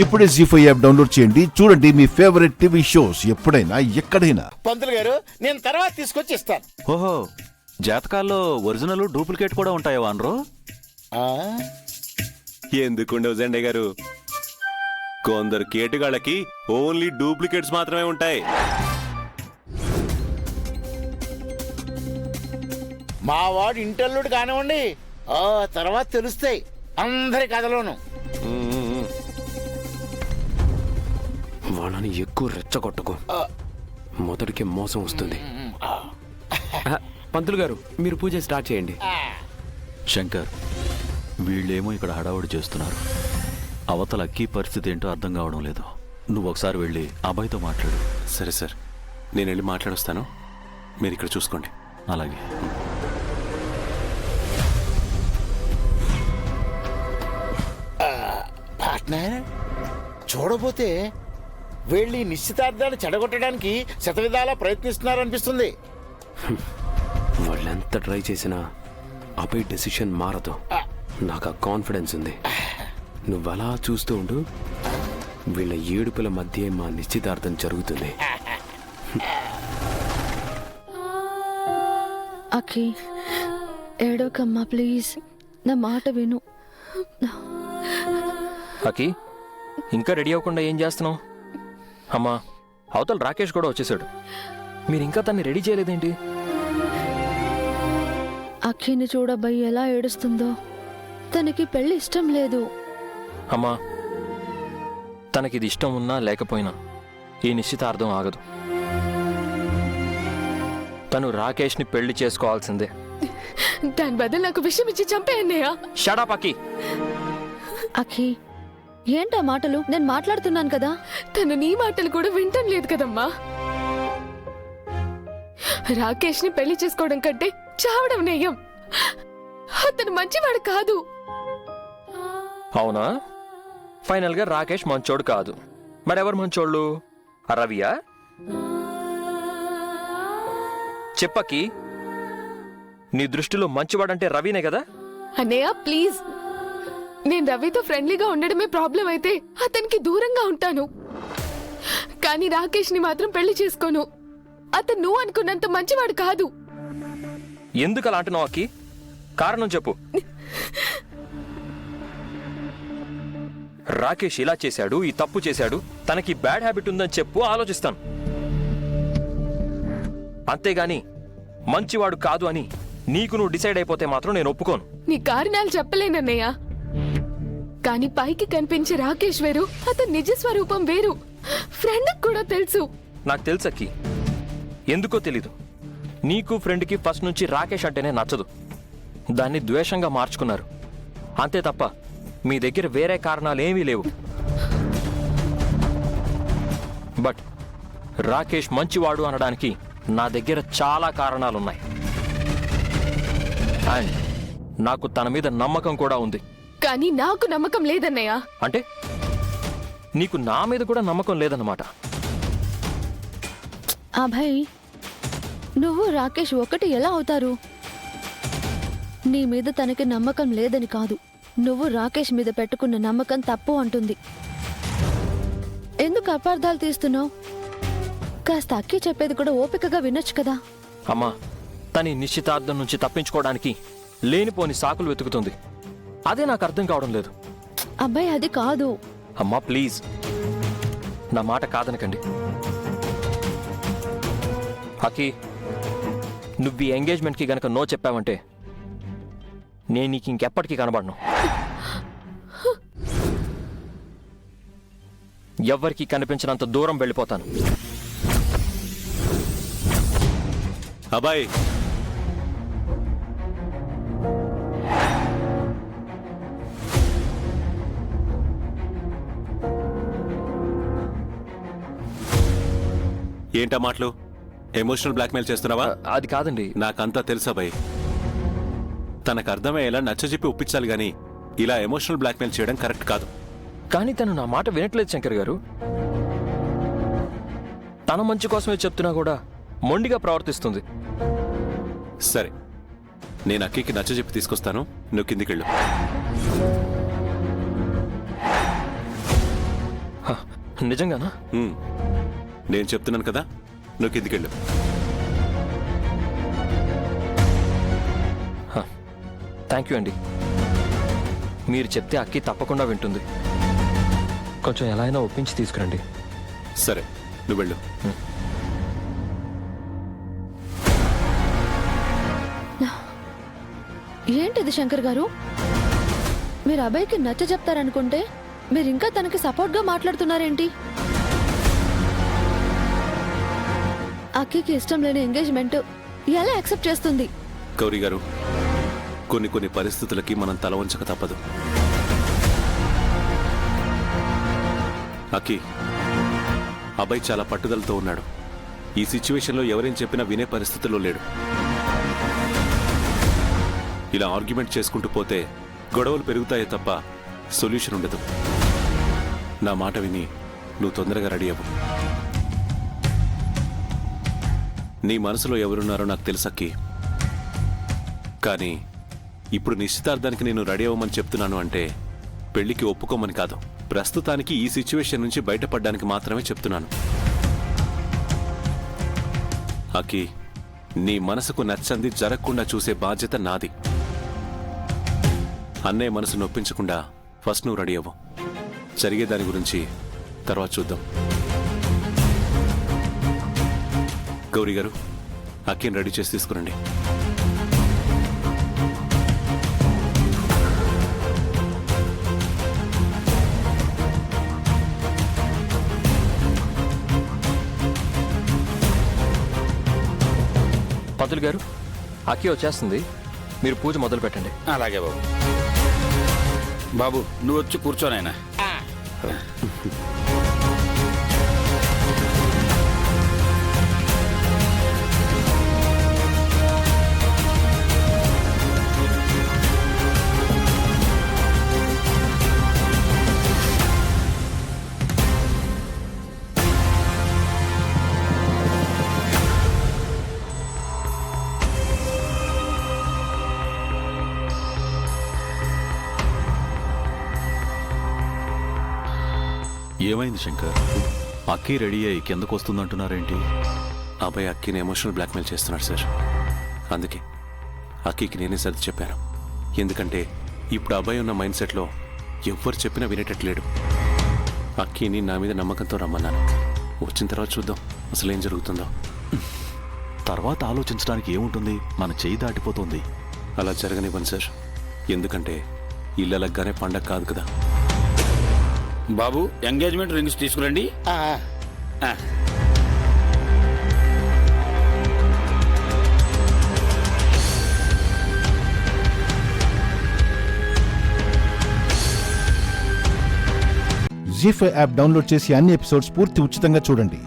ఇప్పుడే జీ5 app download చేయండి. చూడండి మీ ఫేవరెట్ టీవీ షోస్ ఎప్పుడైనా ఎక్కడైనా. పంతులు గారు, నేను తర్వాత తీసుకొచ్చి ఇస్తాను. ఓహో, జాతకాల్లో ఒరిజినల్ డూప్లికేట్ కూడా ఉంటాయా వానరు? ఎందుకుండవు జెండే గారు, కొందరు కేటుగాళ్ళకి ఓన్లీ డూప్లికేట్స్ మాత్రమే ఉంటాయి. మా వాడు ఇంటల్లుడు కానివ్వండి, తర్వాత తెలుస్తాయి అందరి కథలోను. వాళ్ళని ఎక్కువ రెచ్చగొట్టకు, మొదటికి మోసం వస్తుంది. పంతులు గారు, మీరు పూజ స్టార్ట్ చేయండి. శంకర్, వీళ్ళేమో ఇక్కడ హడావుడి చేస్తున్నారు. అవతల అక్కీ పరిస్థితి ఏంటో అర్థం కావడం లేదు. నువ్వు ఒకసారి వెళ్ళి అబ్బాయితో మాట్లాడు. సరే సార్, నేను వెళ్ళి మాట్లాడొస్తాను, మీరు ఇక్కడ చూసుకోండి. అలాగే. పార్ట్నర్, చూడబోతే వీళ్ళు నిశ్చితార్థాన్ని చెడగొట్టడానికి శతవిధాలా ప్రయత్నిస్తున్నారనిపిస్తుంది. వాళ్ళెంత ట్రై చేసినా అబ్బాయి డెసిషన్ మారదు. నాకు ఆ కాన్ఫిడెన్స్ ఉంది. నువ్వు అలా చూస్తూ ఉండు, వీళ్ళ ఏడుపుల మధ్య మా నిశ్చితార్థం జరుగుతుంది. అఖి, ఏడోకమ్మా ప్లీజ్, నా మాట విను. అఖి, ఇంకా రెడీ అవ్వకుండా ఏం చేస్తున్నావు? అమ్మా, అవతల రాకేష్ కూడా వచ్చేసాడు. మీరు ఇంకా తన్ని రెడీ చేయలేదేంటి? అఖిని చూడబోయి ఎలా ఏడుస్తుందో. తనకి పెళ్లి ఇష్టం లేదు. అమ్మా, తనకిది ఇష్టం ఉన్నా లేకపోయినా ఈ నిశ్చితార్థం ఆగదు. తను రాకేష్ని పెళ్లి చేసుకోవాల్సిందే. దాని బదులు నాకు విషయం ఇచ్చి చంపేయన్నయ్యా. Shut up అఖి. అఖి, ఏంటా మాటలు? నేను మాట్లాడుతున్నాను కదా. తను నీ మాటలు కూడా వింటం లేదు కదమ్మా. రాకేష్ ని పెళ్లి చేసుకోవడం కంటే చావడం నయ్యం. అతను మంచివాడు కాదు. అవునా? ఫైనల్ గా రాకేష్ మంచోడు కాదు. మరెవరు మంచోళ్ళు? రవియా? చెప్పకి, నీ దృష్టిలో మంచివాడంటే రవినే కదా? అన్నయ్య ప్లీజ్, నేను రవితో ఫ్రెండ్లీగా ఉండడమే ప్రాబ్లం అయితే అతనికి దూరంగా ఉంటాను. కానీ రాకేష్ ని మాత్రం పెళ్లి చేసుకోను. అతను నువ్వు అనుకున్నంత మంచివాడు కాదు. ఎందుకు అలా అంటున్నావు అక్కి? కారణం చెప్పు. రాకేష్ ఇలా చేశాడు, ఈ తప్పు చేశాడు, తనకి బ్యాడ్ హ్యాబిట్ ఉందని చెప్పు, ఆలోచిస్తాను. అంతేగాని మంచివాడు కాదు అని నీకు నువ్వు డిసైడ్ అయిపోతే మాత్రం నేను ఒప్పుకోను. నీ కారణాలు చెప్పలేనన్నయ్య, కానీ పైకి కనిపించే రాకేష్ వేరు, అతని నిజ స్వరూపం వేరు. ఫ్రెండ్ కూడా తెలుసు. నాకు తెలుసు అక్కి. ఎందుకో తెలీదు, నీకు ఫ్రెండ్కి ఫస్ట్ నుంచి రాకేష్ అంటేనే నచ్చదు. దాన్ని ద్వేషంగా మార్చుకున్నారు అంతే తప్ప మీ దగ్గర వేరే కారణాలు ఏమీ లేవు. బట్ రాకేష్ మంచివాడు అనడానికి నా దగ్గర చాలా కారణాలున్నాయి. అండ్ నాకు తన మీద నమ్మకం కూడా ఉంది. కానీ నాకు నమ్మకం లేదన్నయ్య. అంటే నీకు నా మీద కూడా నమ్మకం లేదన్నమాట. అభయ్, నువ్వు రాకేష్ ఒకటి ఎలా అవుతారు? నీ మీద తనకి నమ్మకం లేదని కాదు, నువ్వు రాకేష్ మీద పెట్టుకున్న నమ్మకం తప్పు అంటుంది. ఎందుకు అపార్థాలు తీస్తున్నావు? కాస్త అక్కి చెప్పేది కూడా ఓపికగా వినొచ్చు కదా. అమ్మా, తని నిశ్చితార్థం నుంచి తప్పించుకోవడానికి లేనిపోని సాకులు వెతుకుతుంది. అదే నాకు అర్థం కావడం లేదు. అబ్బాయి, అది కాదు. అమ్మా ప్లీజ్, నా మాట కాదనకండి. అకి, నువ్వు ఈ ఎంగేజ్మెంట్కి గనక నో చెప్పావంటే నేను నీకు ఇంకెప్పటికీ కనబడను. ఎవ్వరికి కనిపించినంత దూరం వెళ్ళిపోతాను. అబ్బాయి, ఏంటా మాటలు? ఎమోషనల్ బ్లాక్మెయిల్ చేస్తున్నావా? అది కాదండి. నాకంతా తెలుసు అబ్బాయి. తనకు అర్థమయ్యేలా నచ్చజెప్పి ఒప్పించాలి గాని ఇలా ఎమోషనల్ బ్లాక్మెయిల్ చేయడం కరెక్ట్ కాదు. కానీ తను నా మాట వినట్లేదు శంకర్ గారు. తన మంచి కోసమే చెప్తున్నా కూడా మొండిగా ప్రవర్తిస్తుంది. సరే, నేను అక్కకి నచ్చజెప్పి తీసుకొస్తాను, నువ్వు కిందికెళ్ళు. నిజంగానా? నేను చెప్తున్నాను కదా, నువ్వు కిందికెళ్ళు. థ్యాంక్ యూ అండి. మీరు చెప్తే అక్కి తప్పకుండా వింటుంది. కొంచెం ఎలా అయినా ఒప్పించి తీసుకురండి. సరే, నువ్వు వెళ్ళు. ఏంటిది శంకర్ గారు? మీరు అభయ్కి నచ్చ చెప్తారనుకుంటే మీరు ఇంకా తనకి సపోర్ట్గా మాట్లాడుతున్నారేంటి? అక్కికి ఇష్టం లేని ఎంగేజ్మెంట్ ఎలా యాక్సెప్ట్ చేస్తుంది? గౌరీ గారు, కొన్ని పరిస్థితులకి మనం తల వంచక తప్పదు. అక్కి, అబ్బాయి చాలా పట్టుదలతో ఉన్నాడు. ఈ సిచ్యువేషన్లో ఎవరేం చెప్పినా వినే పరిస్థితుల్లో లేడు. ఇలా ఆర్గ్యుమెంట్ చేసుకుంటూ పోతే గొడవలు పెరుగుతాయే తప్ప సొల్యూషన్ ఉండదు. నా మాట విని నువ్వు తొందరగా రెడీ అవ్వు. నీ మనసులో ఎవరున్నారో నాకు తెలుసక్కి. కానీ ఇప్పుడు నిశ్చితార్థానికి నేను రెడీ అవ్వమని చెప్తున్నాను అంటే పెళ్లికి ఒప్పుకోమని కాదు, ప్రస్తుతానికి ఈ సిచ్యువేషన్ నుంచి బయటపడడానికి మాత్రమే చెప్తున్నాను. అక్కి, నీ మనసుకు నచ్చంది జరగకుండా చూసే బాధ్యత నాది. అన్నయ్య మనసు నొప్పించకుండా ఫస్ట్ నువ్వు రెడీ అవ్వు. జరిగేదాని గురించి తర్వాత చూద్దాం. గౌరీ గారు, అక్కిని రెడీ చేసి తీసుకురండి. పంతులు గారు, అక్కి వచ్చేస్తుంది. మీరు పూజ మొదలు పెట్టండి. అలాగే బాబు. బాబు, నువ్వు వచ్చి కూర్చోనైనా. ఏమైంది శంకర్? అక్కి రెడీ అయ్యి కిందకు వస్తుందంటున్నారేంటి? అబ్బాయి అక్కిని ఎమోషనల్ బ్లాక్మెయిల్ చేస్తున్నాడు సార్. అందుకే అక్కికి నేనే సర్ది చెప్పాను. ఎందుకంటే ఇప్పుడు అబ్బాయి ఉన్న మైండ్ సెట్లో ఎవ్వరు చెప్పినా వినేటట్లేడు. అక్కిని నా మీద నమ్మకంతో రమ్మన్నాను. వచ్చిన తర్వాత చూద్దాం అసలు ఏం జరుగుతుందో. తర్వాత ఆలోచించడానికి ఏముంటుంది? మన చేయి దాటిపోతుంది. అలా జరగనివ్వండి సార్. ఎందుకంటే ఇళ్ళలగ్గానే పండగ కాదు కదా. బాబు, ఎంగేజ్మెంట్ రింగ్స్ తీసుకురండి. జీ5 యాప్ డౌన్లోడ్ చేసి అన్ని ఎపిసోడ్స్ పూర్తి ఉచితంగా చూడండి.